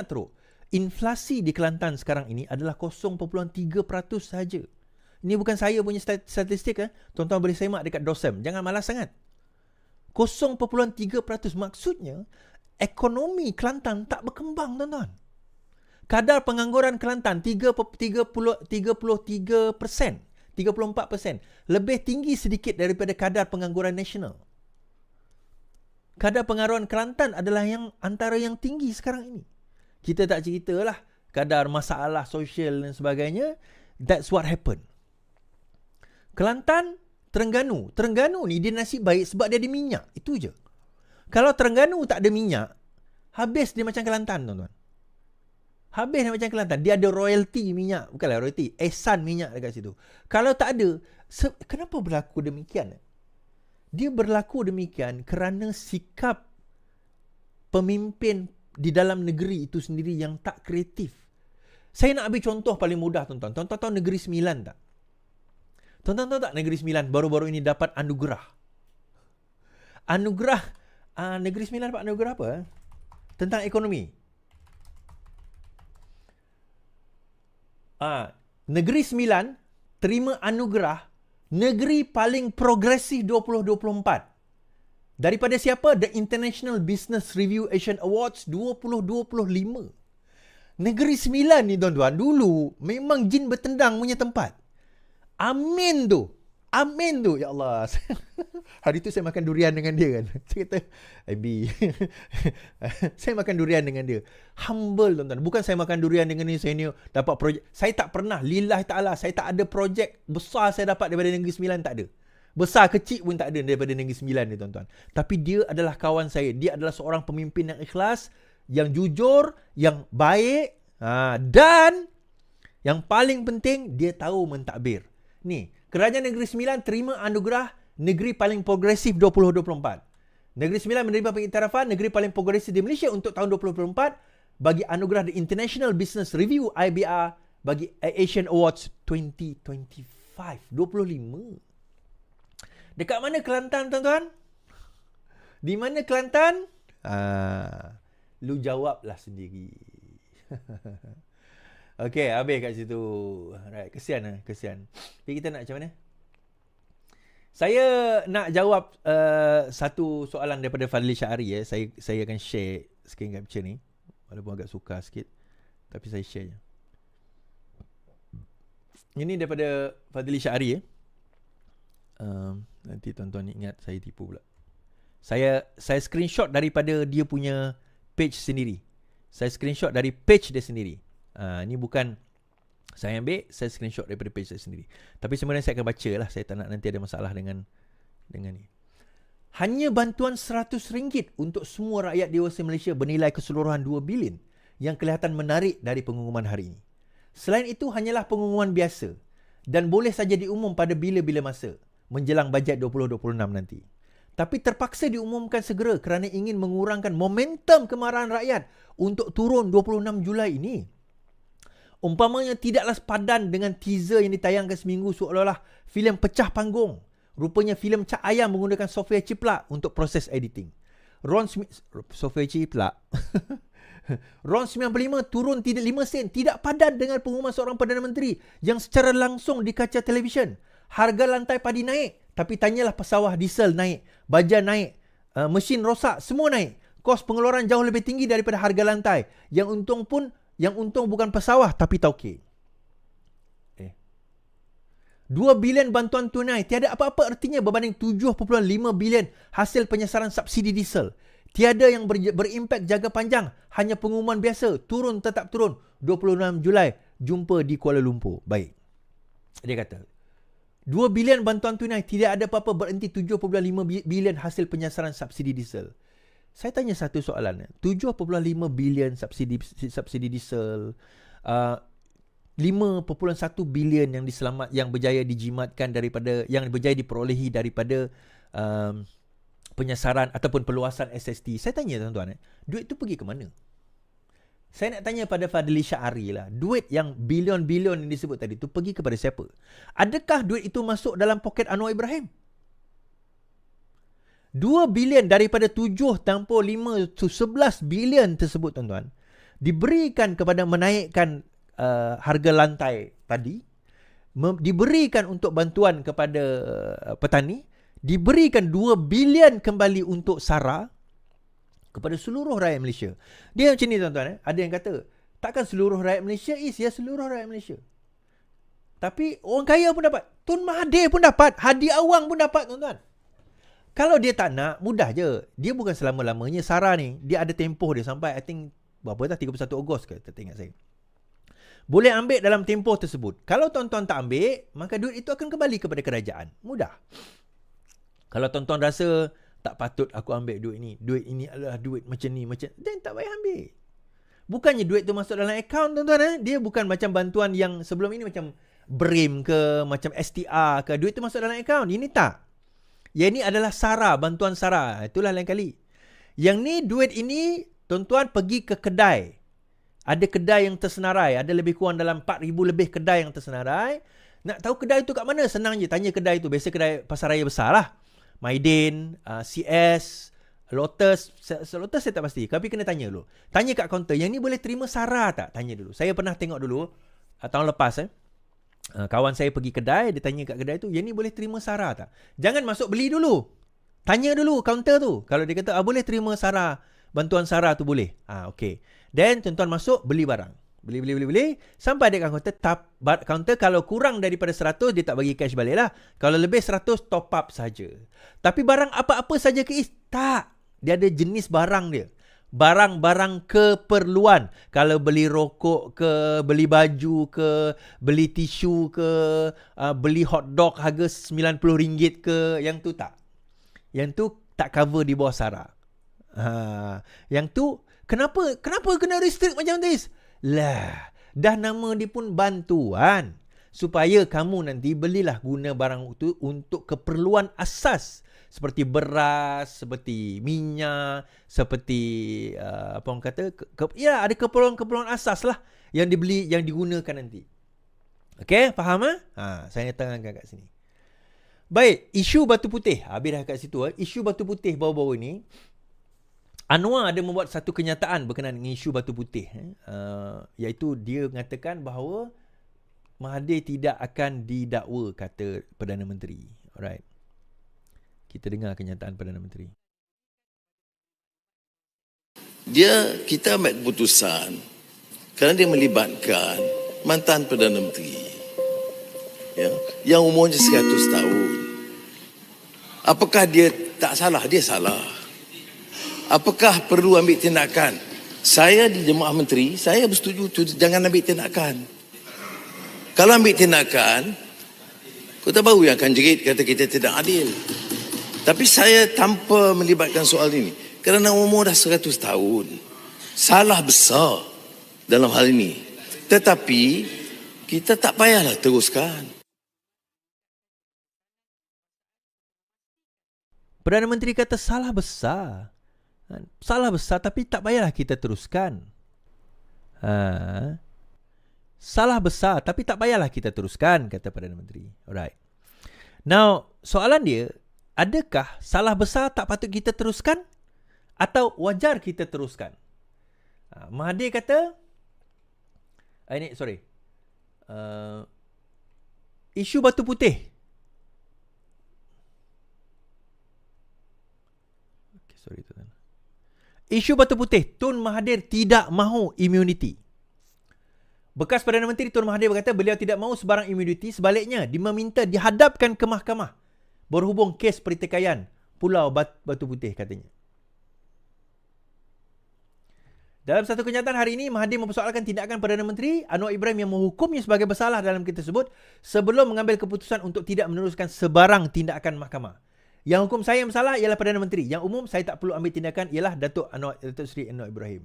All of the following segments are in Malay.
teruk. Inflasi di Kelantan sekarang ini adalah 0.3% saja. Ini bukan saya punya statistik. Tuan-tuan boleh semak dekat DOSEM. Jangan malas sangat. 0.3%. Maksudnya, ekonomi Kelantan tak berkembang, tuan-tuan. Kadar pengangguran Kelantan 33%. 34%. Lebih tinggi sedikit daripada kadar pengangguran nasional. Kadar pengangguran Kelantan adalah yang antara yang tinggi sekarang ini. Kita tak ceritalah kadar masalah sosial dan sebagainya. That's what happened. Kelantan, Terengganu. Terengganu ni dia nasib baik sebab dia ada minyak. Itu je. Kalau Terengganu tak ada minyak, habis dia macam Kelantan, tuan-tuan. Habis dia macam Kelantan. Dia ada royalty minyak. Bukanlah royalty. Ehsan minyak dekat situ. Kalau tak ada, kenapa berlaku demikian? Dia berlaku demikian kerana sikap pemimpin di dalam negeri itu sendiri yang tak kreatif. Saya nak ambil contoh paling mudah, tuan-tuan. Tuan-tuan tahu Negeri Sembilan tak? Tuan-tuan tahu tak Negeri Sembilan baru-baru ini dapat anugerah? Anugerah, Negeri Sembilan dapat anugerah apa? Tentang ekonomi. Negeri Sembilan terima anugerah negeri paling progresif 2024. Daripada siapa? The International Business Review Asian Awards 2025. Negeri Sembilan ni, tuan-tuan, dulu memang jin bertendang punya tempat. Amin tu. Ya Allah. Hari tu saya makan durian dengan dia kan. Saya kata, Abi, saya makan durian dengan dia. Humble, tuan-tuan. Bukan saya makan durian dengan ni, saya ni dapat projek. Saya tak pernah, lillahi ta'ala, saya tak ada projek besar saya dapat daripada Negeri Sembilan, tak ada. Besar kecil pun tak ada daripada Negeri Sembilan ni, tuan-tuan. Tapi dia adalah kawan saya. Dia adalah seorang pemimpin yang ikhlas, yang jujur, yang baik, dan yang paling penting, dia tahu mentadbir. Ni, Kerajaan Negeri Sembilan terima anugerah negeri paling progresif 2024. Negeri Sembilan menerima pengiktirafan negeri paling progresif di Malaysia untuk tahun 2024 bagi anugerah The International Business Review IBR bagi Asian Awards 2025. 25. Dekat mana Kelantan, tuan-tuan? Di mana Kelantan? Lu jawablah sendiri. Okey, habis kat situ. Right, kesian. Jadi kita nak macam mana? Saya nak jawab satu soalan daripada Fadli Syahari. Saya akan share screen capture ni. Walaupun agak sukar sikit. Tapi saya share je. Ini daripada Fadli Syahari. Nanti tuan-tuan ingat saya tipu pula. Saya screenshot daripada dia punya page sendiri. Saya screenshot dari page dia sendiri. Ini bukan saya ambil, saya screenshot daripada page saya sendiri. Tapi sebenarnya saya akan baca lah. Saya tak nak nanti ada masalah dengan ni. Hanya bantuan RM100 untuk semua rakyat dewasa Malaysia bernilai keseluruhan 2 bilion yang kelihatan menarik dari pengumuman hari ini. Selain itu hanyalah pengumuman biasa dan boleh saja diumum pada bila-bila masa menjelang bajet 2026 nanti. Tapi terpaksa diumumkan segera kerana ingin mengurangkan momentum kemarahan rakyat untuk turun 26 Julai ini. Umpamanya tidaklah sepadan dengan teaser yang ditayangkan seminggu seolah-olah filem pecah panggung. Rupanya filem Cak Ayam menggunakan software ciplak untuk proses editing. Software ciplak. RON 95 turun 5 sen. Tidak padan dengan pengumuman seorang Perdana Menteri yang secara langsung di kaca televisyen. Harga lantai padi naik, tapi tanyalah pesawah diesel naik, baja naik, mesin rosak, semua naik. Kos pengeluaran jauh lebih tinggi daripada harga lantai. Yang untung bukan pesawah tapi tauke. 2 bilion bantuan tunai tiada apa-apa artinya berbanding 7.5 bilion hasil penyasaran subsidi diesel. Tiada yang berimpak jangka panjang, hanya pengumuman biasa, tetap turun 26 Julai, jumpa di Kuala Lumpur. Baik. Dia kata 2 bilion bantuan tunai, tidak ada apa-apa berhenti 7.5 bilion hasil penyasaran subsidi diesel. Saya tanya satu soalan. 7.5 bilion subsidi diesel, 5.1 bilion yang berjaya dijimatkan daripada, yang berjaya diperolehi daripada penyasaran ataupun perluasan SST. Saya tanya tuan-tuan, duit itu pergi ke mana? Saya nak tanya pada Fadli Syahari lah. Duit yang bilion-bilion yang disebut tadi tu pergi kepada siapa? Adakah duit itu masuk dalam poket Anwar Ibrahim? 2 bilion daripada 7.5 to 11 bilion tersebut, tuan-tuan, diberikan kepada menaikkan harga lantai tadi, diberikan untuk bantuan kepada petani, diberikan 2 bilion kembali untuk SARA kepada seluruh rakyat Malaysia. Dia macam ni tuan-tuan. Ada yang kata, takkan seluruh rakyat Malaysia? Ya, seluruh rakyat Malaysia. Tapi orang kaya pun dapat. Tun Mahathir pun dapat. Hadi Awang pun dapat, tuan-tuan. Kalau dia tak nak, mudah je. Dia bukan selama-lamanya SARA ni. Dia ada tempoh dia sampai, I think, berapa dah? 31 Ogos ke? Tak ingat saya. Boleh ambil dalam tempoh tersebut. Kalau tuan-tuan tak ambil, maka duit itu akan kembali kepada kerajaan. Mudah. Kalau tuan-tuan rasa, tak patut aku ambil duit ni. Duit ini adalah duit macam ni, macam then tak payah ambil. Bukannya duit tu masuk dalam akaun, tuan-tuan. Dia bukan macam bantuan yang sebelum ini macam BRIM ke, macam STR ke. Duit tu masuk dalam akaun. Ini tak. Yang ini adalah SARA, bantuan SARA. Itulah lain kali. Yang ni, duit ini, tuan-tuan pergi ke kedai. Ada kedai yang tersenarai. Ada lebih kurang dalam 4,000 lebih kedai yang tersenarai. Nak tahu kedai tu kat mana? Senang je. Tanya kedai tu. Biasa kedai pasaraya besar lah. Maidin, CS, Lotus. Lotus saya tak pasti. Tapi kena tanya dulu. Tanya kat kaunter. Yang ni boleh terima SARA tak? Tanya dulu. Saya pernah tengok dulu. Tahun lepas. Kawan saya pergi kedai. Dia tanya kat kedai tu. Yang ni boleh terima SARA tak? Jangan masuk beli dulu. Tanya dulu kaunter tu. Kalau dia kata boleh terima SARA. Bantuan SARA tu boleh. Okay. Then tuan-tuan masuk, beli barang. Beli. Sampai dia kat kaunter, kalau kurang daripada 100, dia tak bagi cash balik lah. Kalau lebih 100, top up saja. Tapi barang apa-apa saja ke Is? Tak. Dia ada jenis barang dia. Barang-barang keperluan. Kalau beli rokok ke, beli baju ke, beli tisu ke, beli hotdog harga RM90 ke, yang tu tak. Yang tu tak cover di bawah SARA. Yang tu, Kenapa kena restrict macam tu? Lah, dah nama dia pun bantuan. Supaya kamu nanti belilah guna barang itu untuk keperluan asas. Seperti beras, seperti minyak, seperti apa orang kata? Ya, ada keperluan-keperluan asas lah yang dibeli, yang digunakan nanti. Okey, faham? Saya tengahkan kat sini. Baik, isu batu putih. Habis dah kat situ. Isu batu putih baru-baru ini. Anwar ada membuat satu kenyataan berkenaan dengan isu batu putih. Iaitu dia mengatakan bahawa Mahathir tidak akan didakwa, kata Perdana Menteri. Alright. Kita dengar kenyataan Perdana Menteri. Kita ambil keputusan kerana dia melibatkan mantan Perdana Menteri. Yang umurnya 100 tahun. Apakah dia tak salah? Dia salah. Apakah perlu ambil tindakan? Saya di Jemaah Menteri, saya bersetuju jangan ambil tindakan. Kalau ambil tindakan, Kota Baru yang akan jerit kata kita tidak adil. Tapi saya tanpa melibatkan soal ini. Kerana umur dah 100 tahun. Salah besar dalam hal ini. Tetapi, kita tak payahlah teruskan. Perdana Menteri kata salah besar. Salah besar tapi tak payahlah kita teruskan. Salah besar tapi tak payahlah kita teruskan, kata Perdana Menteri. Alright. Now, soalan dia, adakah salah besar tak patut kita teruskan atau wajar kita teruskan? Mahathir kata isu batu putih. Isu batu putih, Tun Mahathir tidak mahu immunity. Bekas Perdana Menteri Tun Mahathir berkata beliau tidak mahu sebarang immunity, sebaliknya dia meminta dihadapkan ke mahkamah berhubung kes pertikaian Pulau Batu Putih, katanya. Dalam satu kenyataan hari ini, Mahathir mempersoalkan tindakan Perdana Menteri Anwar Ibrahim yang menghukumnya sebagai bersalah dalam kes tersebut sebelum mengambil keputusan untuk tidak meneruskan sebarang tindakan mahkamah. Yang hukum saya yang bersalah ialah Perdana Menteri. Yang umum saya tak perlu ambil tindakan ialah Datuk Seri Anwar Ibrahim.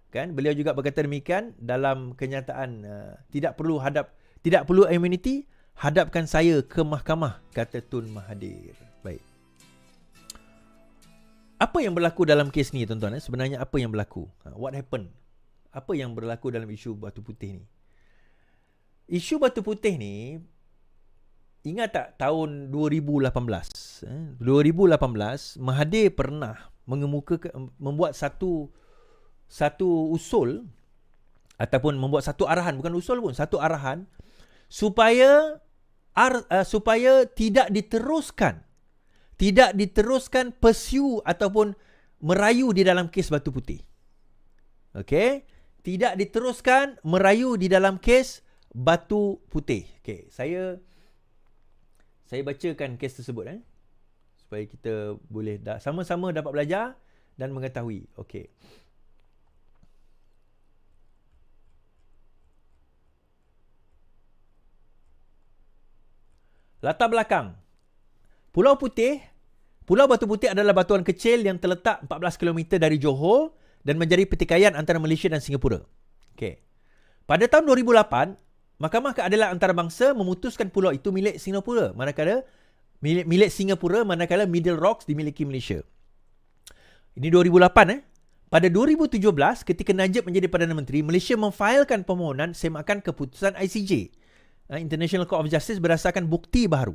Kan? Beliau juga berkata demikian dalam kenyataan tidak perlu immunity, hadapkan saya ke mahkamah, kata Tun Mahathir. Baik. Apa yang berlaku dalam kes ni, tuan-tuan? Sebenarnya apa yang berlaku? What happened? Apa yang berlaku dalam isu batu putih ni? Isu batu putih ni, ingat tak tahun 2018? 2018, Mahathir pernah membuat satu usul ataupun membuat satu arahan, bukan usul pun, satu arahan supaya tidak diteruskan pursue ataupun merayu di dalam kes Batu Putih. Okey, tidak diteruskan merayu di dalam kes Batu Putih. Okey, saya bacakan kes tersebut supaya kita boleh sama-sama dapat belajar dan mengetahui. Okey. Latar belakang. Pulau Batu Putih adalah batuan kecil yang terletak 14 km dari Johor dan menjadi pertikaian antara Malaysia dan Singapura. Okey. Pada tahun 2008, Mahkamah Keadilan Antarabangsa memutuskan pulau itu milik Singapura, manakala Middle Rocks dimiliki Malaysia. Ini 2008. Pada 2017, ketika Najib menjadi Perdana Menteri, Malaysia memfailkan permohonan semakan keputusan ICJ, International Court of Justice, berdasarkan bukti baru.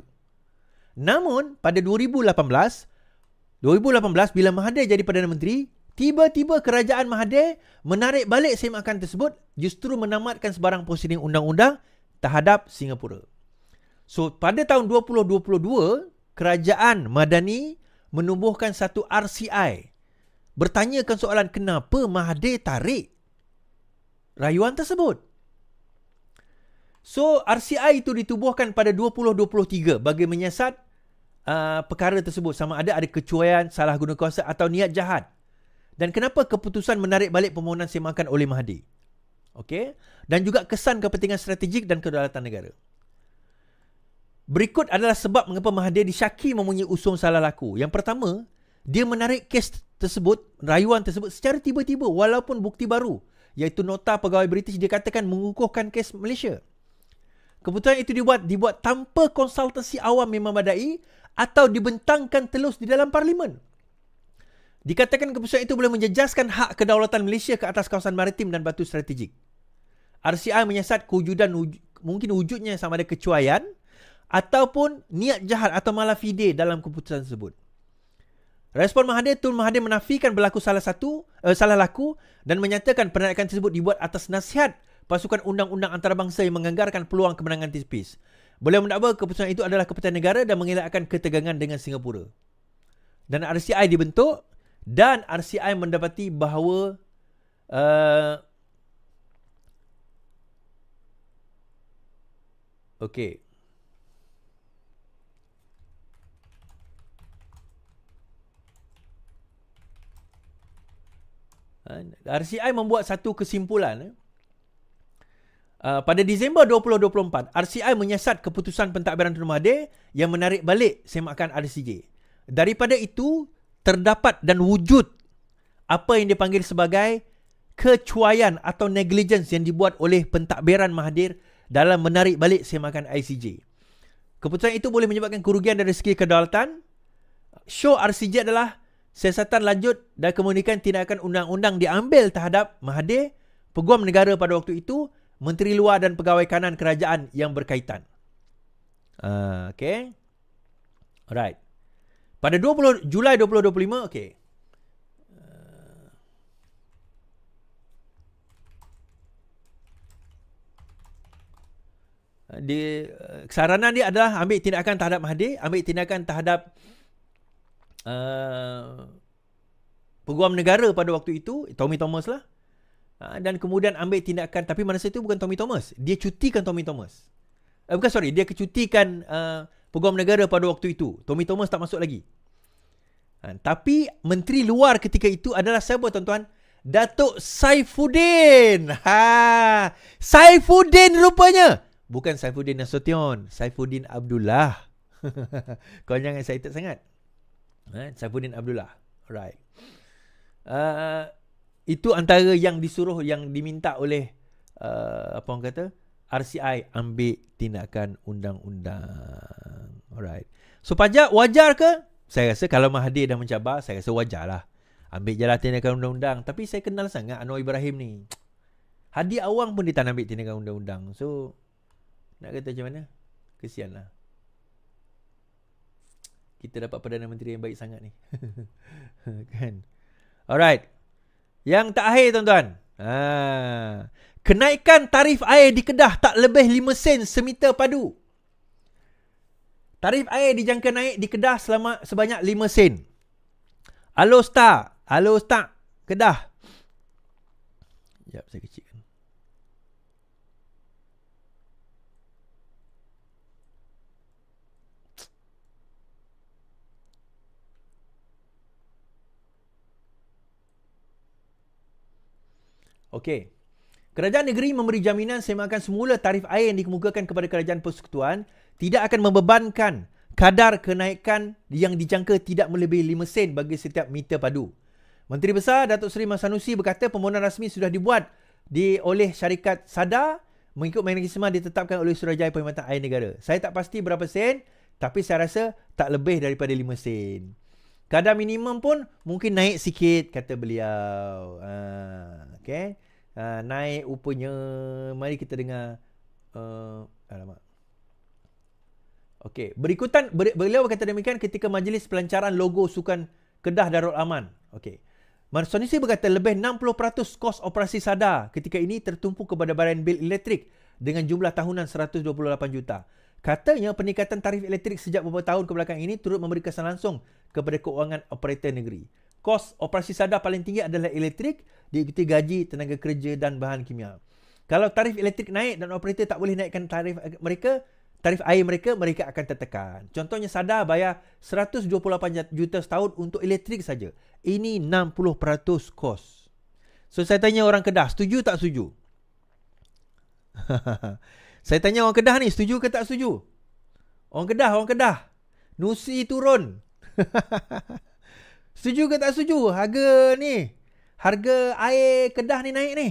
Namun, pada 2018 bila Mahathir jadi Perdana Menteri, tiba-tiba kerajaan Mahathir menarik balik semakan tersebut, justru menamatkan sebarang prosiding undang-undang terhadap Singapura. So, pada tahun 2022, kerajaan Madani menubuhkan satu RCI, bertanyakan soalan kenapa Mahathir tarik rayuan tersebut. So, RCI itu ditubuhkan pada 2023 bagi menyiasat perkara tersebut, sama ada kecuaian, salah guna kuasa atau niat jahat. Dan kenapa keputusan menarik balik permohonan semakan oleh Mahathir. Okey? Dan juga kesan kepentingan strategik dan kedaulatan negara. Berikut adalah sebab mengapa Mahathir disyaki mempunyai usung salah laku. Yang pertama, dia menarik kes tersebut, rayuan tersebut secara tiba-tiba walaupun bukti baru, iaitu nota pegawai British dikatakan mengukuhkan kes Malaysia. Keputusan itu dibuat tanpa konsultasi awam yang memadai atau dibentangkan telus di dalam parlimen. Dikatakan keputusan itu boleh menjejaskan hak kedaulatan Malaysia ke atas kawasan maritim dan batu strategik. RCI menyiasat mungkin wujudnya sama ada kecuaian ataupun niat jahat atau malah fide dalam keputusan tersebut. Respon Mahathir, Tun Mahathir menafikan berlaku salah laku dan menyatakan penarikan tersebut dibuat atas nasihat pasukan undang-undang antarabangsa yang menganggarkan peluang kemenangan tipis. Beliau mendakwa keputusan itu adalah keputusan negara dan mengelakkan ketegangan dengan Singapura. Dan RCI dibentuk dan RCI mendapati bahawa okey. RCI membuat satu kesimpulan. Pada Disember 2024, RCI menyiasat keputusan pentadbiran Tun Mahathir yang menarik balik semakan RCJ. Daripada itu, terdapat dan wujud apa yang dipanggil sebagai kecuaian atau negligence yang dibuat oleh pentadbiran Mahathir dalam menarik balik semakan ICJ. Keputusan itu boleh menyebabkan kerugian dari segi kedaulatan. Show RCJ adalah siasatan lanjut dan kemudian tindakan undang-undang diambil terhadap Mahathir, Peguam Negara pada waktu itu, Menteri Luar dan pegawai kanan kerajaan yang berkaitan. Okay. Alright. Pada 20 Julai 2025, okay. Kesaranan dia adalah ambil tindakan terhadap Mahathir, ambil tindakan terhadap Peguam Negara pada waktu itu, Tommy Thomas lah. Dan kemudian ambil tindakan, tapi masa itu bukan Tommy Thomas, dia cutikan Tommy Thomas. Dia cutikan Peguam Negara pada waktu itu. Tommy Thomas tak masuk lagi. Tapi Menteri Luar ketika itu adalah siapa, tuan-tuan? Datuk Saifuddin. Saifuddin rupanya. Bukan Saifuddin Nasution, Saifuddin Abdullah. Kau jangan excited sangat. Saifuddin Abdullah. Alright. Itu antara yang disuruh, yang diminta oleh apa orang kata, RCI ambil tindakan undang-undang. Alright. So pajak wajar ke? Saya rasa kalau Mahathir dah mencabar, saya rasa wajar lah. Ambil je lah tindakan undang-undang. Tapi saya kenal sangat Anwar Ibrahim ni. Hadi Awang pun dia tak ambil tindakan undang-undang. So nak kata macam mana? Kesian lah. Kita dapat Perdana Menteri yang baik sangat ni. Kan? Alright. Yang terakhir, tuan-tuan. Kenaikan tarif air di Kedah tak lebih 5 sen semeter padu. Tarif air dijangka naik di Kedah sebanyak 5 sen. Halo Star. Halo Star. Kedah. Sekejap, saya kecilkan. Okey. Kerajaan negeri memberi jaminan semakan semula tarif air yang dikemukakan kepada Kerajaan Persekutuan tidak akan membebankan kadar kenaikan yang dijangka tidak melebihi 5 sen bagi setiap meter padu. Menteri Besar Datuk Seri Mas Sanusi berkata permohonan rasmi sudah dibuat oleh syarikat SADA mengikut mekanisme ditetapkan oleh Suruhanjaya Perkhidmatan Air Negara. Saya tak pasti berapa sen, tapi saya rasa tak lebih daripada 5 sen. Kadar minimum pun mungkin naik sikit, kata beliau. Okay. Naik rupanya. Mari kita dengar. Alamak. Okey, beliau berkata demikian ketika majlis pelancaran logo Sukan Kedah Darul Aman. Okey. Mas Sanusi berkata lebih 60% kos operasi SADA ketika ini tertumpu kepada bayaran bil elektrik dengan jumlah tahunan 128 juta. Katanya peningkatan tarif elektrik sejak beberapa tahun kebelakang ini turut memberi kesan langsung kepada keuangan operator negeri. Kos operasi SADA paling tinggi adalah elektrik, diikuti gaji, tenaga kerja dan bahan kimia. Kalau tarif elektrik naik dan operator tak boleh naikkan tarif air mereka akan tertekan. Contohnya SADA bayar 128 juta setahun untuk elektrik saja. Ini 60% kos. So saya tanya orang Kedah, setuju tak setuju? Saya tanya orang Kedah ni, setuju ke tak setuju? Orang Kedah. Nusi turun. Setuju ke tak setuju? Harga air Kedah ni naik ni.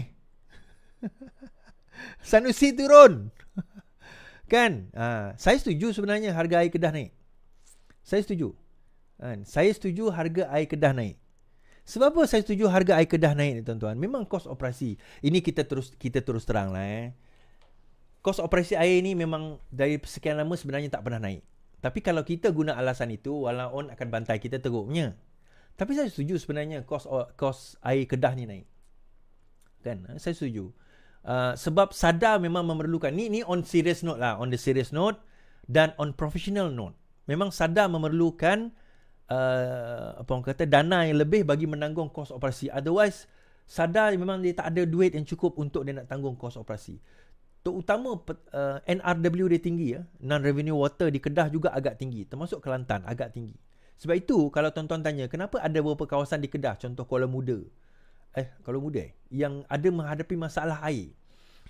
Sanusi turun. Kan? Saya setuju sebenarnya harga air Kedah naik. Saya setuju. Saya setuju harga air Kedah naik. Sebab apa saya setuju harga air Kedah naik ni tuan-tuan? Memang kos operasi. Ini kita terus terang lah. Kos operasi air ni memang dari sekian lama sebenarnya tak pernah naik. Tapi kalau kita guna alasan itu, walaupun akan bantai kita teruknya. Tapi saya setuju sebenarnya kos air Kedah ni naik. Kan? Saya setuju. Sebab SADA memang memerlukan ni on serious note lah, on the serious note dan on professional note. Memang SADA memerlukan dana yang lebih bagi menanggung kos operasi. Otherwise SADA memang dia tak ada duit yang cukup untuk dia nak tanggung kos operasi. Terutama NRW dia tinggi ya. Non-revenue water di Kedah juga agak tinggi, termasuk Kelantan agak tinggi. Sebab itu kalau tuan-tuan tanya kenapa ada beberapa kawasan di Kedah, contoh Kuala Muda yang ada menghadapi masalah air.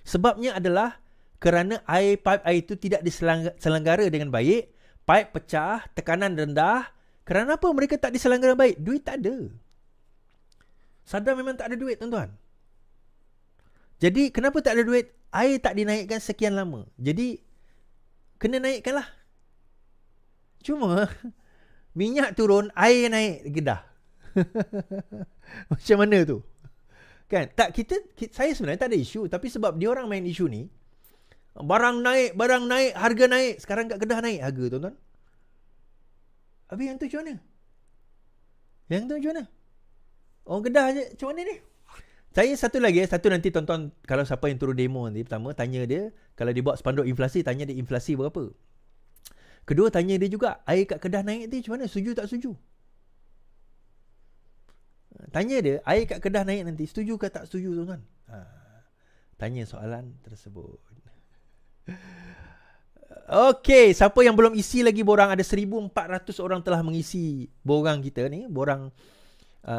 Sebabnya adalah kerana pipe air itu tidak diselenggara dengan baik, pipe pecah, tekanan rendah. Kerana apa mereka tak diselenggara baik? Duit tak ada. SADA memang tak ada duit tuan-tuan. Jadi kenapa tak ada duit? Air tak dinaikkan sekian lama. Jadi kena naikkanlah. Cuma minyak turun, air naik Kedah. Macam mana tu? Kan? Saya sebenarnya tak ada isu, tapi sebab dia orang main isu ni, barang naik, harga naik. Sekarang kat Kedah naik harga, tuan-tuan. Habis yang tu macam mana? Orang Kedah je macam mana ni? Saya satu nanti tonton, kalau siapa yang turun demo nanti, pertama tanya dia, kalau dia buat spanduk inflasi, tanya dia inflasi berapa. Kedua, tanya dia juga, air kat Kedah naik ni macam mana? Setuju tak setuju? Tanya dia, air kat Kedah naik nanti, setuju ke tak setuju tuan-tuan? Tanya soalan tersebut. Okey, siapa yang belum isi lagi borang, ada 1,400 orang telah mengisi borang kita ni, borang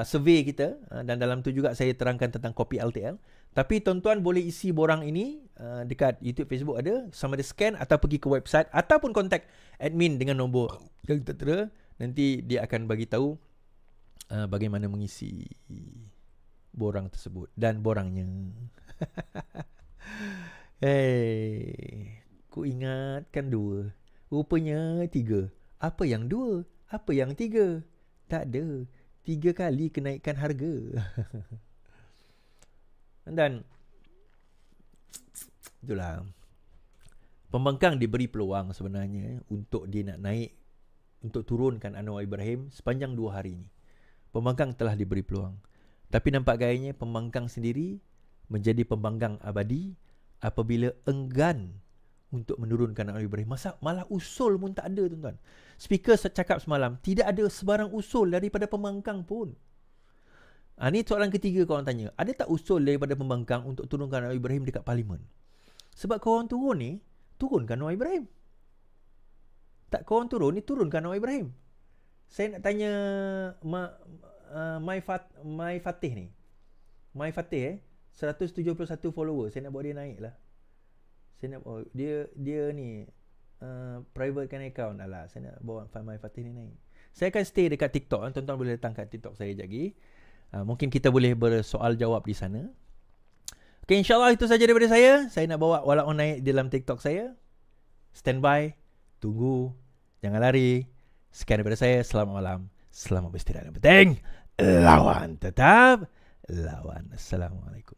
survey kita, dan dalam tu juga saya terangkan tentang kopi LTL. Tapi tuan-tuan boleh isi borang ini dekat YouTube, Facebook ada, sama ada scan atau pergi ke website ataupun kontak admin dengan nombor yang tertera. Nanti dia akan bagi tahu bagaimana mengisi borang tersebut dan borangnya. Ku ingatkan 2, rupanya 3. Apa yang 2? Apa yang 3? Tak ada. 3 kali kenaikan harga. Dan itulah, pembangkang diberi peluang sebenarnya untuk dia nak naik, untuk turunkan Anwar Ibrahim sepanjang 2 hari ni. Pembangkang telah diberi peluang. Tapi nampak gayanya pembangkang sendiri menjadi pembangkang abadi apabila enggan untuk menurunkan Anwar Ibrahim. Malah usul pun tak ada, tuan-tuan. Speaker cakap semalam, tidak ada sebarang usul daripada pembangkang pun. Ni soalan ketiga korang tanya. Ada tak usul daripada pembangkang untuk turunkan Anwar Ibrahim dekat parlimen? Sebab korang turun ni, turunkan Anwar Ibrahim. Tak korang turun ni, turunkan Anwar Ibrahim. Saya nak tanya My Fatih ni. My Fatih 171 follower. Saya nak bawa dia naik lah. Saya nak bawa dia ni private kan account. Alah, saya nak bawa My Fatih ni naik. Saya akan stay dekat TikTok. Tuan-tuan boleh datang kat TikTok saya sekejap lagi. Mungkin kita boleh bersoal jawab di sana. Okay, insyaAllah itu saja daripada saya. Saya nak bawa Walaupun naik dalam TikTok saya. Stand by. Tunggu. Jangan lari. Sekian daripada saya. Selamat malam. Selamat beristirahat. Yang penting, lawan tetap lawan. Assalamualaikum.